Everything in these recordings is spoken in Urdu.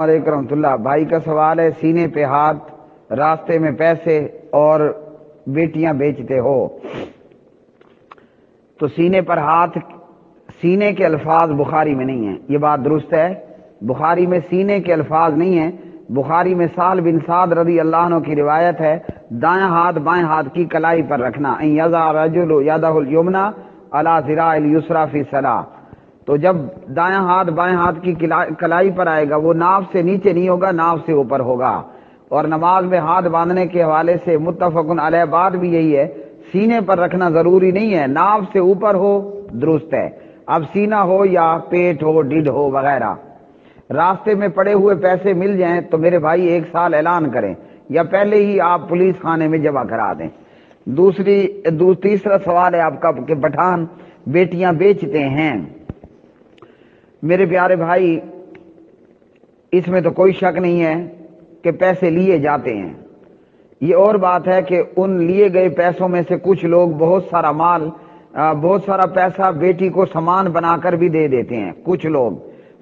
علیکم رحمۃ اللہ. بھائی کا سوال ہے, سینے پہ ہاتھ, راستے میں پیسے اور بیٹیاں بیچتے ہو تو سینے پر ہاتھ, سینے کے الفاظ بخاری میں نہیں ہیں. یہ بات درست ہے, بخاری میں سینے کے الفاظ نہیں ہیں. بخاری میں سہل بن سعد رضی اللہ عنہ کی روایت ہے, دائیں ہاتھ بائیں ہاتھ کی کلائی پر رکھنا, ان یضع الرجل یدہ الیمنی علی ذراع الیسری فی الصلاۃ. تو جب دائیں ہاتھ بائیں ہاتھ کی کلائی پر آئے گا, وہ ناف سے نیچے نہیں ہوگا, ناف سے اوپر ہوگا. اور نماز میں ہاتھ باندھنے کے حوالے سے متفق علیہ بات بھی یہی ہے, سینے پر رکھنا ضروری نہیں ہے, ناف سے اوپر ہو درست ہے. اب سینہ ہو یا پیٹ ہو, ڈیڈ ہو وغیرہ. راستے میں پڑے ہوئے پیسے مل جائیں تو میرے بھائی 1 سال اعلان کریں, یا پہلے ہی آپ پولیس خانے میں جمع کرا دیں. تیسرا سوال ہے آپ کا کہ پٹھان بیٹیاں بیچتے ہیں. میرے پیارے بھائی, اس میں تو کوئی شک نہیں ہے کہ پیسے لیے جاتے ہیں. یہ اور بات ہے کہ ان لیے گئے پیسوں میں سے کچھ لوگ بہت سارا مال, بہت سارا پیسہ بیٹی کو سامان بنا کر بھی دے دیتے ہیں. کچھ لوگ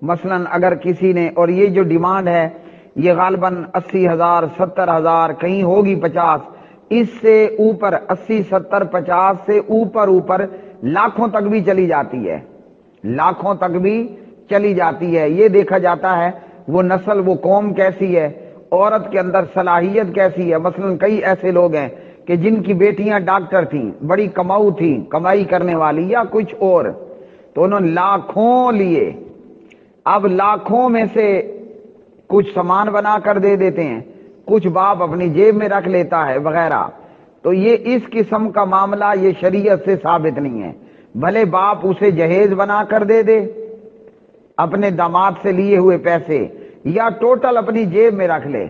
مثلا اگر کسی نے, اور یہ جو ڈیمانڈ ہے یہ غالباً 80,000 70,000 کہیں ہوگی 50, اس سے اوپر 80 70 50 سے اوپر لاکھوں تک بھی چلی جاتی ہے, لاکھوں تک بھی چلی جاتی ہے. یہ دیکھا جاتا ہے وہ نسل, وہ قوم کیسی ہے, عورت کے اندر صلاحیت کیسی ہے. مثلا کئی ایسے لوگ ہیں کہ جن کی بیٹیاں ڈاکٹر تھیں, بڑی کماؤ تھیں, کمائی کرنے والی یا کچھ اور, تو انہوں نے لاکھوں لیے. اب لاکھوں میں سے کچھ سامان بنا کر دے دیتے ہیں, کچھ باپ اپنی جیب میں رکھ لیتا ہے وغیرہ. تو یہ اس قسم کا معاملہ یہ شریعت سے ثابت نہیں ہے. بھلے باپ اسے جہیز بنا کر دے دے اپنے داماد سے لیے ہوئے پیسے, یا ٹوٹل اپنی جیب میں رکھ لے,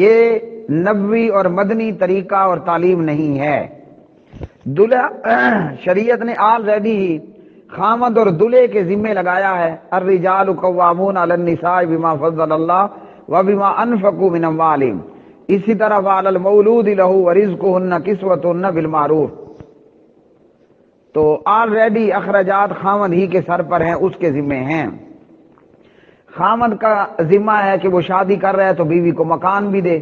یہ نبوی اور مدنی طریقہ اور تعلیم نہیں ہے. شریعت نے آلریڈی ہی خامد اور دلہے کے ذمے لگایا ہے, الرجال قوامون علی النساء بما فضل اللہ وبما انفقوا من اموالہم. اسی طرح وعلی المولود لہ ورزقہن کسوتہن بالمعروف. تو آلریڈی اخراجات خامد ہی کے سر پر ہیں, اس کے ذمے ہیں. خامد کا ذمہ ہے کہ وہ شادی کر رہا ہے تو بیوی کو مکان بھی دے,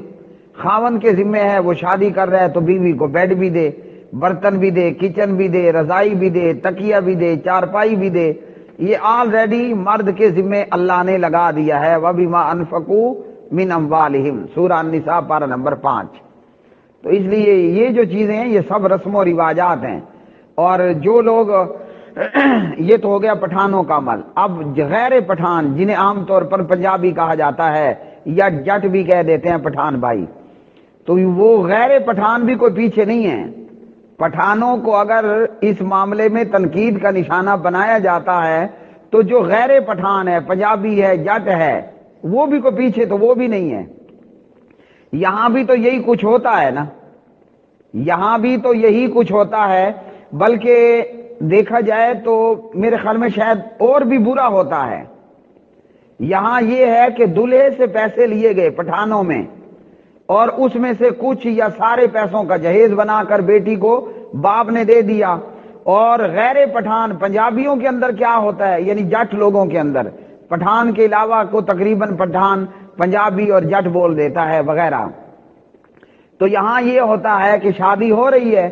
خامد کے ذمہ ہے وہ شادی کر رہا ہے تو بیوی کو بیڈ بھی دے, برتن بھی دے, کچن بھی دے, رضائی بھی دے, تکیہ بھی دے, چارپائی بھی دے. یہ آلریڈی مرد کے ذمے اللہ نے لگا دیا ہے. وَبِمَا أَنفَقُوا مِنْ أَمْوَالِهِمْ, سورہ النساء پارہ نمبر 5. تو اس لیے یہ جو چیزیں ہیں یہ سب رسم و رواجات ہیں. اور جو لوگ یہ تو ہو گیا پٹھانوں کا عمل. اب غیر پٹھان جنہیں عام طور پر پنجابی کہا جاتا ہے یا جٹ بھی کہہ دیتے ہیں پٹھان بھائی, تو وہ غیر پٹھان بھی کوئی پیچھے نہیں ہے. پٹھانوں کو اگر اس معاملے میں تنقید کا نشانہ بنایا جاتا ہے تو جو غیر پٹھان ہے, پنجابی ہے, جٹ ہے, وہ بھی کوئی پیچھے تو وہ بھی نہیں ہے. یہاں بھی تو یہی کچھ ہوتا ہے نا, یہاں بھی تو یہی کچھ ہوتا ہے. بلکہ دیکھا جائے تو میرے خیال میں شاید اور بھی برا ہوتا ہے. یہاں یہ ہے کہ دلہے سے پیسے لیے گئے پٹھانوں میں, اور اس میں سے کچھ یا سارے پیسوں کا جہیز بنا کر بیٹی کو باپ نے دے دیا. اور غیر پٹھان پنجابیوں کے اندر کیا ہوتا ہے, یعنی جٹ لوگوں کے اندر, پٹھان کے علاوہ کو تقریباً پٹھان پنجابی اور جٹ بول دیتا ہے وغیرہ. تو یہاں یہ ہوتا ہے کہ شادی ہو رہی ہے,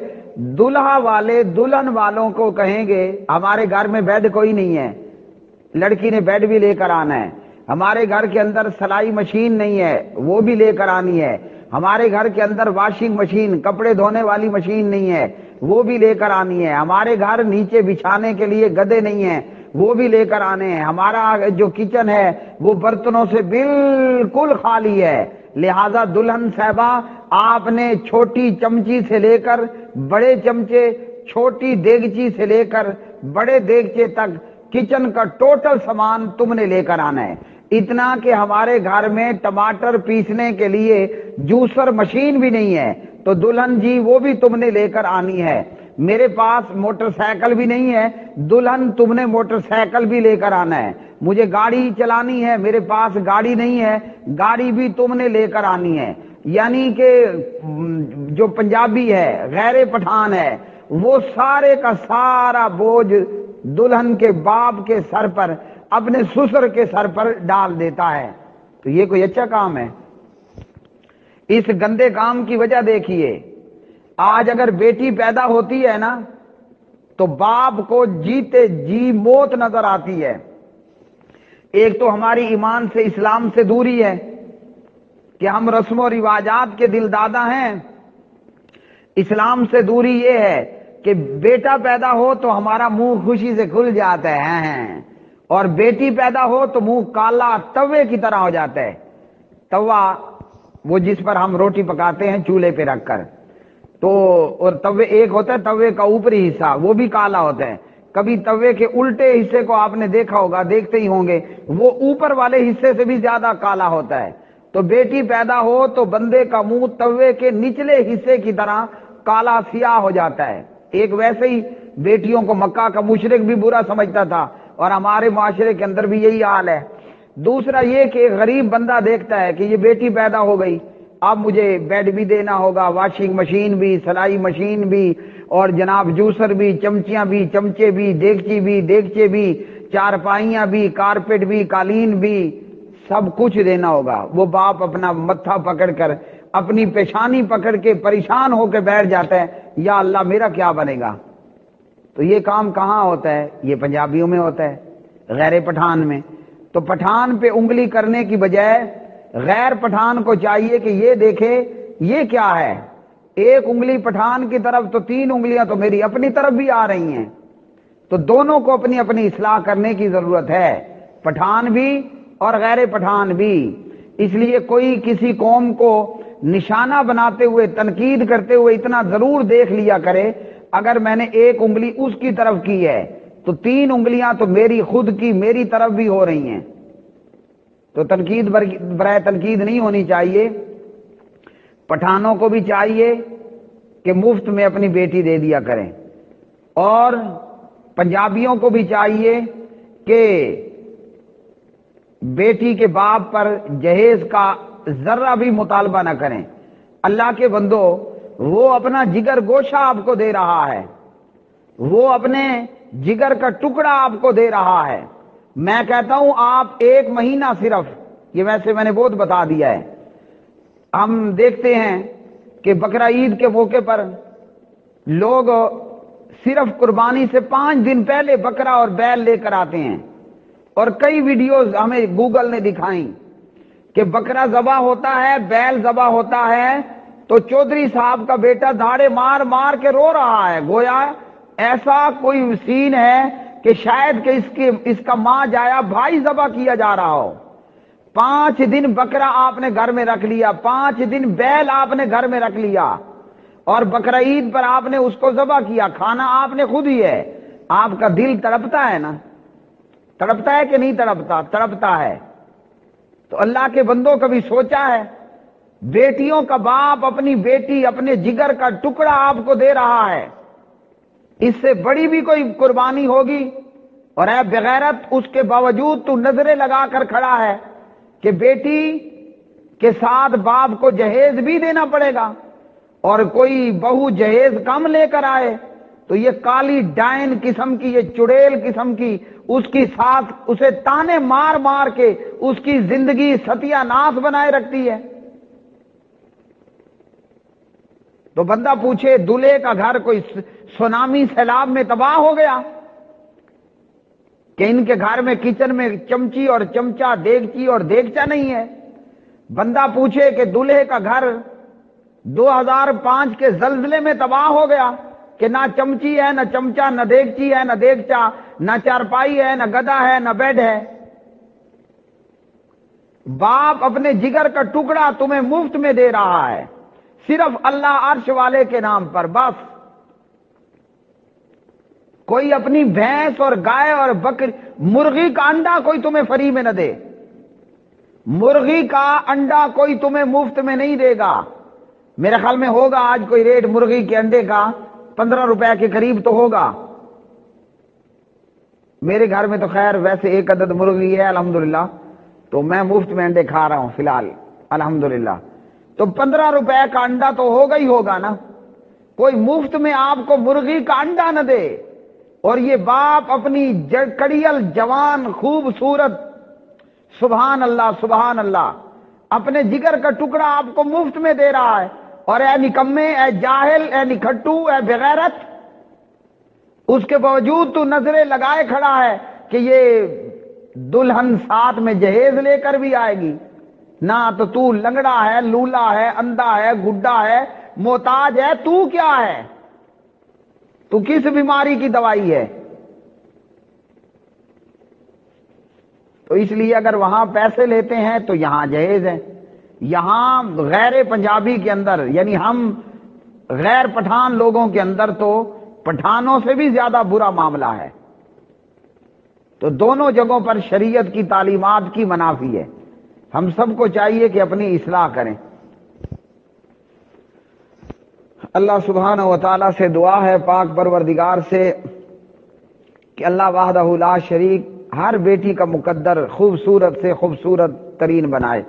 دلہا والے دلہن والوں کو کہیں گے ہمارے گھر میں بیڈ کوئی نہیں ہے, لڑکی نے بیڈ بھی لے کر آنا ہے. ہمارے گھر کے اندر سلائی مشین نہیں ہے, وہ بھی لے کر آنی ہے. ہمارے گھر کے اندر واشنگ مشین, کپڑے دھونے والی مشین نہیں ہے, وہ بھی لے کر آنی ہے. ہمارے گھر نیچے بچھانے کے لیے گدے نہیں ہیں, وہ بھی لے کر آنے ہیں. ہمارا جو کچن ہے وہ برتنوں سے بالکل خالی ہے. لہذا دلہن صاحبہ آپ نے چھوٹی چمچی سے لے کر بڑے چمچے, چھوٹی دیگچی سے لے کر بڑے دیگچے تک کچن کا ٹوٹل سامان تم نے لے کر آنا ہے. اتنا کہ ہمارے گھر میں ٹماٹر پیسنے کے لیے جوسر مشین بھی نہیں ہے, تو دلہن جی وہ بھی تم نے لے کر آنی ہے. میرے پاس موٹر سائیکل بھی نہیں ہے, دلہن تم نے موٹر سائیکل بھی لے کر آنا ہے. مجھے گاڑی چلانی ہے, میرے پاس گاڑی نہیں ہے, گاڑی بھی تم نے لے کر آنی ہے. یعنی کہ جو پنجابی ہے, غیر پٹھان ہے, وہ سارے کا سارا بوجھ دلہن کے باپ کے سر پر, اپنے سسر کے سر پر ڈال دیتا ہے. تو یہ کوئی اچھا کام ہے؟ اس گندے کام کی وجہ دیکھیے، آج اگر بیٹی پیدا ہوتی ہے نا تو باپ کو جیتے جی موت نظر آتی ہے۔ ایک تو ہماری ایمان سے، اسلام سے دوری ہے کہ ہم رسم و رواجات کے دل دادا ہیں۔ اسلام سے دوری یہ ہے کہ بیٹا پیدا ہو تو ہمارا منہ خوشی سے کھل جاتا ہے، اور بیٹی پیدا ہو تو منہ کالا توے کی طرح ہو جاتا ہے۔ توا وہ جس پر ہم روٹی پکاتے ہیں چولہے پہ رکھ کر، تو اور توے ایک ہوتا ہے توے کا اوپری حصہ، وہ بھی کالا ہوتا ہے۔ کبھی توے کے الٹے حصے کو آپ نے دیکھا ہوگا، دیکھتے ہی ہوں گے، وہ اوپر والے حصے سے بھی زیادہ کالا ہوتا ہے۔ تو بیٹی پیدا ہو تو بندے کا منہ توے کے نچلے حصے کی طرح کالا سیاہ ہو جاتا ہے۔ ایک ویسے ہی بیٹیوں کو مکہ کا مشرک بھی برا سمجھتا تھا، اور ہمارے معاشرے کے اندر بھی یہی حال ہے۔ دوسرا یہ کہ ایک غریب بندہ دیکھتا ہے کہ یہ بیٹی پیدا ہو گئی، اب مجھے بیڈ بھی دینا ہوگا، واشنگ مشین بھی، سلائی مشین بھی، اور جناب جوسر بھی، چمچیاں بھی، چمچے بھی، دیگچی بھی، دیگچے بھی، چارپائیاں بھی، کارپیٹ بھی، قالین بھی، سب کچھ دینا ہوگا۔ وہ باپ اپنا متھا پکڑ کر، اپنی پیشانی پکڑ کے پریشان ہو کے بیٹھ جاتا ہے، یا اللہ میرا کیا بنے گا؟ تو یہ کام کہاں ہوتا ہے؟ یہ پنجابیوں میں ہوتا ہے، غیر پٹھان میں۔ تو پٹھان پہ انگلی کرنے کی بجائے غیر پٹھان کو چاہیے کہ یہ دیکھے یہ کیا ہے۔ ایک انگلی پٹھان کی طرف تو 3 انگلیاں تو میری اپنی طرف بھی آ رہی ہیں۔ تو دونوں کو اپنی اپنی اصلاح کرنے کی ضرورت ہے، پٹھان بھی اور غیر پٹھان بھی۔ اس لیے کوئی کسی قوم کو نشانہ بناتے ہوئے، تنقید کرتے ہوئے اتنا ضرور دیکھ لیا کرے، اگر میں نے ایک انگلی اس کی طرف کی ہے تو 3 انگلیاں تو میری خود کی میری طرف بھی ہو رہی ہیں۔ تو تنقید برائے تنقید نہیں ہونی چاہیے۔ پٹھانوں کو بھی چاہیے کہ مفت میں اپنی بیٹی دے دیا کریں، اور پنجابیوں کو بھی چاہیے کہ بیٹی کے باپ پر جہیز کا ذرہ بھی مطالبہ نہ کریں۔ اللہ کے بندو، وہ اپنا جگر گوشہ آپ کو دے رہا ہے، وہ اپنے جگر کا ٹکڑا آپ کو دے رہا ہے۔ میں کہتا ہوں آپ 1 مہینہ صرف، یہ ویسے میں نے بہت بتا دیا ہے، ہم دیکھتے ہیں کہ بقرہ عید کے موقع پر لوگ صرف قربانی سے 5 دن پہلے بکرا اور بیل لے کر آتے ہیں، اور کئی ویڈیوز ہمیں گوگل نے دکھائیں کہ بکرا ذبح ہوتا ہے، بیل ذبح ہوتا ہے، تو چودھری صاحب کا بیٹا دھاڑے مار مار کے رو رہا ہے، گویا ایسا کوئی سین ہے کہ شاید کہ اس کا ماں جایا بھائی ذبح کیا جا رہا ہو۔ 5 دن بکرا آپ نے گھر میں رکھ لیا، 5 دن بیل آپ نے گھر میں رکھ لیا، اور بقرہ عید پر آپ نے اس کو ذبح کیا، کھانا آپ نے خود ہی ہے۔ آپ کا دل تڑپتا ہے نا؟ تڑپتا ہے کہ نہیں تڑپتا؟ تڑپتا ہے۔ تو اللہ کے بندوں کبھی سوچا ہے؟ بیٹیوں کا باپ اپنی بیٹی، اپنے جگر کا ٹکڑا آپ کو دے رہا ہے، اس سے بڑی بھی کوئی قربانی ہوگی؟ اور اے بغیرت، اس کے باوجود تو نظریں لگا کر کھڑا ہے کہ بیٹی کے ساتھ باپ کو جہیز بھی دینا پڑے گا، اور کوئی بہو جہیز کم لے کر آئے تو یہ کالی ڈائن قسم کی، یہ چڑیل قسم کی، اس کی ساتھ اسے تانے مار مار کے اس کی زندگی ستیہ ناش بنائے رکھتی ہے۔ تو بندہ پوچھے دلہے کا گھر کوئی سونامی سیلاب میں تباہ ہو گیا کہ ان کے گھر میں کچن میں چمچی اور چمچا، دیگچی اور دیگچا نہیں ہے؟ بندہ پوچھے کہ دلہے کا گھر 2005 کے زلزلے میں تباہ ہو گیا کہ نہ چمچی ہے، نہ چمچا، نہ دیگچی ہے، نہ دیگچا، نہ چارپائی ہے، نہ گدا ہے، نہ بیڈ ہے۔ باپ اپنے جگر کا ٹکڑا تمہیں مفت میں دے رہا ہے، صرف اللہ عرش والے کے نام پر، بس۔ کوئی اپنی بھینس اور گائے اور بکری، مرغی کا انڈا کوئی تمہیں فری میں نہ دے، مرغی کا انڈا کوئی تمہیں مفت میں نہیں دے گا۔ میرے خیال میں ہوگا آج کوئی ریٹ مرغی کے انڈے کا 15 روپے کے قریب تو ہوگا۔ میرے گھر میں تو خیر ویسے 1 عدد مرغی ہے الحمدللہ، تو میں مفت میں انڈے کھا رہا ہوں فی الحال الحمدللہ۔ تو 15 روپے کا انڈا تو ہوگا ہی ہوگا نا، کوئی مفت میں آپ کو مرغی کا انڈا نہ دے۔ اور یہ باپ اپنی کڑیل جوان خوبصورت سبحان اللہ سبحان اللہ، اپنے جگر کا ٹکڑا آپ کو مفت میں دے رہا ہے، اور اے نکمے، اے جاہل، اے نکھٹو، اے بغیرت، اس کے باوجود تو نظریں لگائے کھڑا ہے کہ یہ دلہن ساتھ میں جہیز لے کر بھی آئے گی، نہ تو لنگڑا ہے، لولا ہے، اندھا ہے، گڈا ہے، محتاج ہے، تو کیا ہے؟ تو کس بیماری کی دوائی ہے؟ تو اس لیے اگر وہاں پیسے لیتے ہیں تو یہاں جہیز ہے، یہاں غیر پنجابی کے اندر، یعنی ہم غیر پٹھان لوگوں کے اندر تو پٹھانوں سے بھی زیادہ برا معاملہ ہے۔ تو دونوں جگہوں پر شریعت کی تعلیمات کی منافی ہے، ہم سب کو چاہیے کہ اپنی اصلاح کریں۔ اللہ سبحانہ و تعالیٰ سے دعا ہے، پاک پروردگار سے، کہ اللہ وحدہ لا شریک ہر بیٹی کا مقدر خوبصورت سے خوبصورت ترین بنائے۔